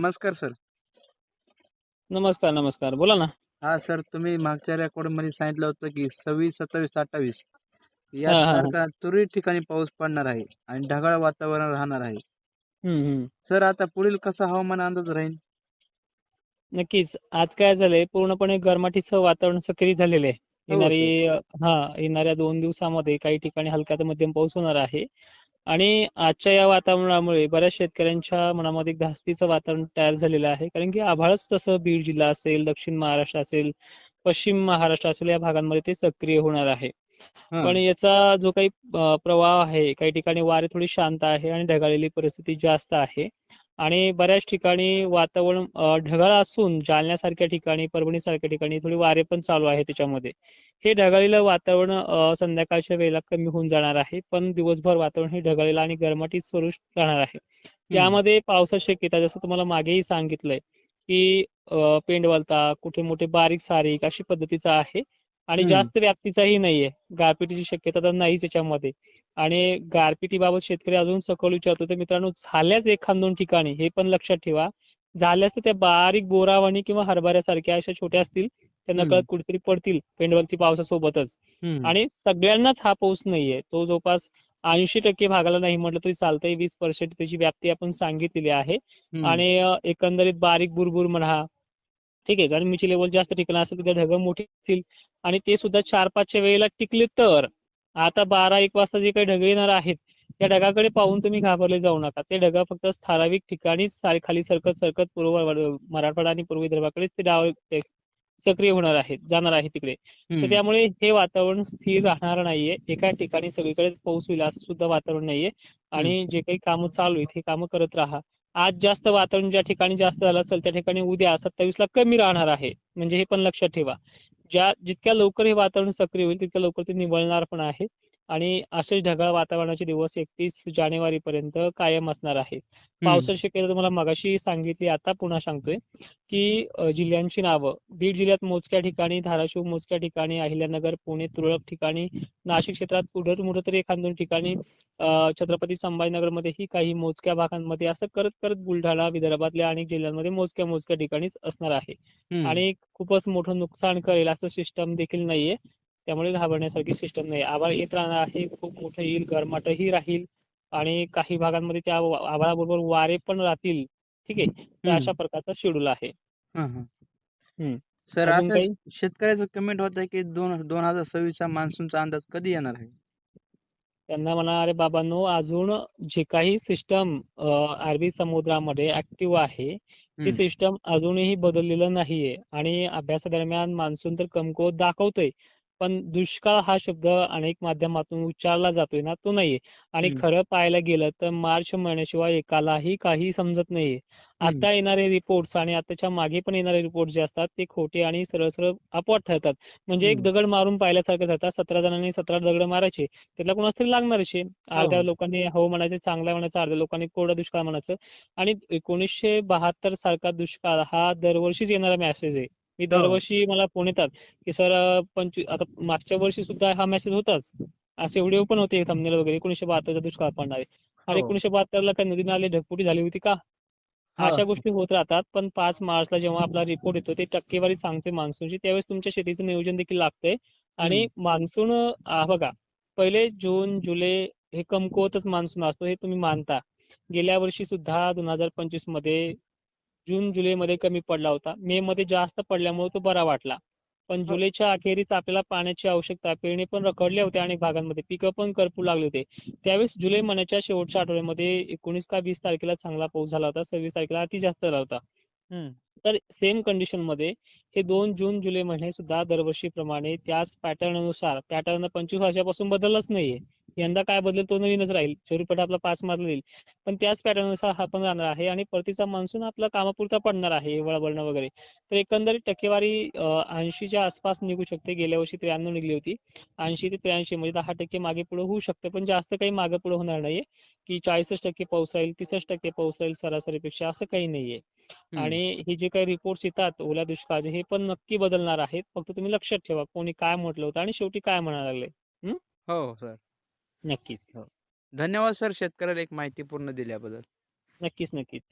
नमस्कार सर. नमस्कार नमस्कार बोला ना. हा सर, तुम्ही मागच्या रेकॉर्ड मध्ये सांगितलं होतं की 26, 27, 28 या हा हा हा. तारखा तुरळक ठिकाणी पाऊस पडणार आहे आणि ढगाळ वातावरण राहणार आहे. हम्म. सर, आता पुढील कसा हवामान अंदाज राहील? नक्कीच. आज काय झालंय, पूर्णपणे गरमाटीचं वातावरण सक्रिय झालेलं आहे. हो सर. येणाऱ्या 2 दिवसामध्ये काही ठिकाणी हलका ते मध्यम पाऊस होणार आहे. आणि आजच्या या वातावरणामुळे बऱ्याच शेतकऱ्यांच्या मनामध्ये एक धास्तीचं वातावरण तयार झालेलं आहे. कारण की आभाळच तसं बीड जिल्हा असेल, दक्षिण महाराष्ट्र असेल, पश्चिम महाराष्ट्र असेल, या भागांमध्ये ते सक्रिय होणार आहे. हा. पण याचा जो काही प्रवाह आहे, काही ठिकाणी वारे थोडी शांत आहे आणि ढगाळलेली परिस्थिती जास्त आहे. आणि बऱ्याच ठिकाणी वातावरण ढगाळ असून जालन्यासारख्या ठिकाणी, परभणीसारख्या ठिकाणी थोडी वारे पण चालू आहे त्याच्यामध्ये. हे ढगाळलेलं वातावरण संध्याकाळच्या वेळेला कमी होऊन जाणार आहे, पण दिवसभर वातावरण हे ढगाळलेलं आणि गरमाटीत स्वरूप राहणार आहे. हम्म. यामध्ये पावसाची शक्यता, जसं तुम्हाला मागेही सांगितलंय की पेंडवलता, कुठे मोठे बारीक सारीक अशी पद्धतीचं आहे आणि हम्म. जास्त व्याप्तीचाही नाहीये. गारपिटीची शक्यता तर नाहीच याच्यामध्ये. आणि गारपिटीबाबत शेतकरी अजून सखोल विचारतो, तर मित्रांनो, झाल्याच 1-2 ठिकाणी, हे पण लक्षात ठेवा. झाल्यास तर त्या बारीक बोरावानी किंवा हरभऱ्यासारख्या अशा छोट्या असतील, त्या नकळत हम्म. कुठेतरी पडतील पेंडवलती पावसासोबतच. हम्म. आणि सगळ्यांनाच हा पाऊस नाहीये, तो जवळपास 80% भागाला नाही म्हटलं तरी चालतंय. 20% त्याची व्याप्ती आपण सांगितलेली आहे. हम्म. आणि एकंदरीत बारीक बुरबुर म्हणा, ठीक आहे, गरमीची लेवल जास्त ठिकाणी असेल तिथे ढगं मोठी असतील आणि ते सुद्धा 4-5च्या वेळेला टिकले तर. आता 12-1 वाजता जे काही ढग येणार आहेत, त्या ढगाकडे पाहून तुम्ही घाबरले जाऊ नका. ते ढग फक्त ठराविक ठिकाणीच खाली सरकत सरकत मराठवाडा आणि पूर्व विदर्भाकडेच ते सक्रिय होणार आहेत, जाणार आहे तिकडे. तर हम्म. त्यामुळे हे वातावरण स्थिर राहणार नाहीये. एका ठिकाणी सगळीकडेच पाऊस होईल असं सुद्धा वातावरण नाहीये. हम्म. आणि जे काही कामं चालू आहेत, हे कामं करत राहा. आज जास्त वातावरण ज्या ठिकाणी जास्त झालं असेल, त्या ठिकाणी उद्या 27ला कमी राहणार आहे. म्हणजे हे पण लक्षात ठेवा. जितक्या लवकर हे वातावरण सक्रिय होईल, तितक्या लवकर ते निवळणार पण आहे. आणि असेच ढगाळ वातावरणाचे दिवस 31 जानेवारी पर्यंत कायम असणार आहे. हम्म. पावसाची शक्यता तुम्हाला मगाशी सांगितली, आता पुन्हा सांगतोय की जिल्ह्यांची नावं: बीड जिल्ह्यात मोजक्या ठिकाणी, धाराशिव मोजक्या ठिकाणी, अहिल्यानगर, पुणे तुरळक ठिकाणी, नाशिक क्षेत्रात कुठं तरी 1-2 ठिकाणी, छत्रपती संभाजीनगरमध्येही काही मोजक्या भागांमध्ये, असं करत करत बुलढाणा, विदर्भातल्या अनेक जिल्ह्यांमध्ये मोजक्या मोजक्या ठिकाणीच असणार आहे. हम्म. आणि खूपच मोठं नुकसान करेल असं सिस्टम देखील नाहीये. त्यामुळे घाबरण्यासारखी सिस्टम नाही. आभाळ येत राहणार आहे, खूप मोठं येईल, गरमाटही राहील. आणि काही भागांमध्ये त्या आभाळाबरोबर वारे पण राहतील. ठीक आहे. तर हम्म. अशा प्रकारचा शेड्यूल आहे. हा हा. हम्म. सर, अजून आता काही? शेतकऱ्याचं कमेंट होत आहे की 2026 चा मान्सूनचा अंदाज कधी येणार आहे? त्यांना म्हणा, अरे बाबांनो, अजून जे काही सिस्टम अरबी समुद्रामध्ये ऍक्टिव्ह आहे, ते हम्म. सिस्टम अजूनही बदललेलं नाहीये. आणि अभ्यासादरम्यान मान्सून तर कमकुवत दाखवतोय, पण दुष्काळ हा शब्द अनेक माध्यमातून उच्चारला जातोय ना, तो नाहीये. आणि हम्म. खरं पाहायला गेलं तर मार्च महिन्याशिवाय एकालाही काही समजत नाहीये. हम्म. आता येणारे रिपोर्ट्स आणि आताच्या मागे पण येणारे रिपोर्ट जे असतात, ते खोटे आणि सरळ सरळ अपवाद ठरतात. म्हणजे एक हम्म. दगड मारून पाहिल्यासारखं ठरतात. 17 जणांनी 17 दगड मारायचे, त्याला कोणाच तरी लागणारच आहे. हो अर्ध्या हो. लोकांनी हो म्हणायचं, चांगला म्हणायचं, अर्ध्या लोकांनी कोरडा दुष्काळ म्हणायचं. आणि 1972 सारखा दुष्काळ हा दरवर्षीच येणारा मेसेज आहे. मी हो. दरवर्षी मला फोन येतात की सर, आता मागच्या वर्षी सुद्धा हा मेसेज होताच. असे व्हिडिओ पण होते थंबनेल वगैरे, 1972चा दुष्काळ पडणार आहे. अरे, हो. 1972ला काय नदी नाले ढगफुटी झाली होती का? हो. अशा गोष्टी होत राहतात. पण 5 मार्चला जेव्हा आपला रिपोर्ट येतो, ते टक्केवारी सांगते मान्सूनची, त्यावेळेस तुमच्या शेतीचं नियोजन देखील लागतंय. आणि हम्म. मान्सून बघा, पहिले जून जुलै हे कमकुवतच मान्सून असतो, हे तुम्ही मानता. गेल्या वर्षी सुद्धा 2025 मध्ये जून जुलैमध्ये कमी पडला होता. मे मध्ये जास्त पडल्यामुळे तो बरा वाटला. पण हो. जुलैच्या अखेरीस आपल्याला पाण्याची आवश्यकता, पेरणी पण रखडल्या होत्या अनेक भागांमध्ये, पिकं पण करपू लागले होते. त्यावेळेस जुलै महिन्याच्या शेवटच्या आठवड्यामध्ये 19 का 20 तारखेला चांगला पाऊस झाला होता. 26 तारखेला अति जास्त झाला होता. हम्म. तर सेम कंडिशन मध्ये हे 2 जून जुलै महिने सुद्धा दरवर्षीप्रमाणे त्याच पॅटर्न 25 वर्षापासून बदललाच नाहीये. यंदा काय बदलेल तो नवीनच राहील. चोरीपट आपला 5 मार्चला येईल, पण त्याच पॅटर्ननुसार हा पण राहणार आहे. आणि परतीचा मान्सून आपला कामापुरता पडणार आहे, वळवळणं वगैरे. तर एकंदरीत टक्केवारी 80च्या आसपास निघू शकते. गेल्या वर्षी 93 निघली होती. 80 ते 83 म्हणजे 10% मागे पुढे होऊ शकते, पण जास्त काही मागे पुढे होणार नाहीये. की 40% पाऊस राहील, 30% पाऊस राहील सरासरीपेक्षा, असं काही नाहीये. हम्म. आणि हे जे काही रिपोर्ट्स येतात ओल्या दुष्काळाचे, हे पण नक्की बदलणार आहेत. फक्त तुम्ही लक्षात ठेवा कोणी काय म्हटलं होतं आणि शेवटी काय म्हणायला लागले. हो सर. नक्कीच. हो. धन्यवाद सर, शेतकऱ्याला एक माहिती पूर्ण दिल्याबद्दल. नक्कीच नक्कीच.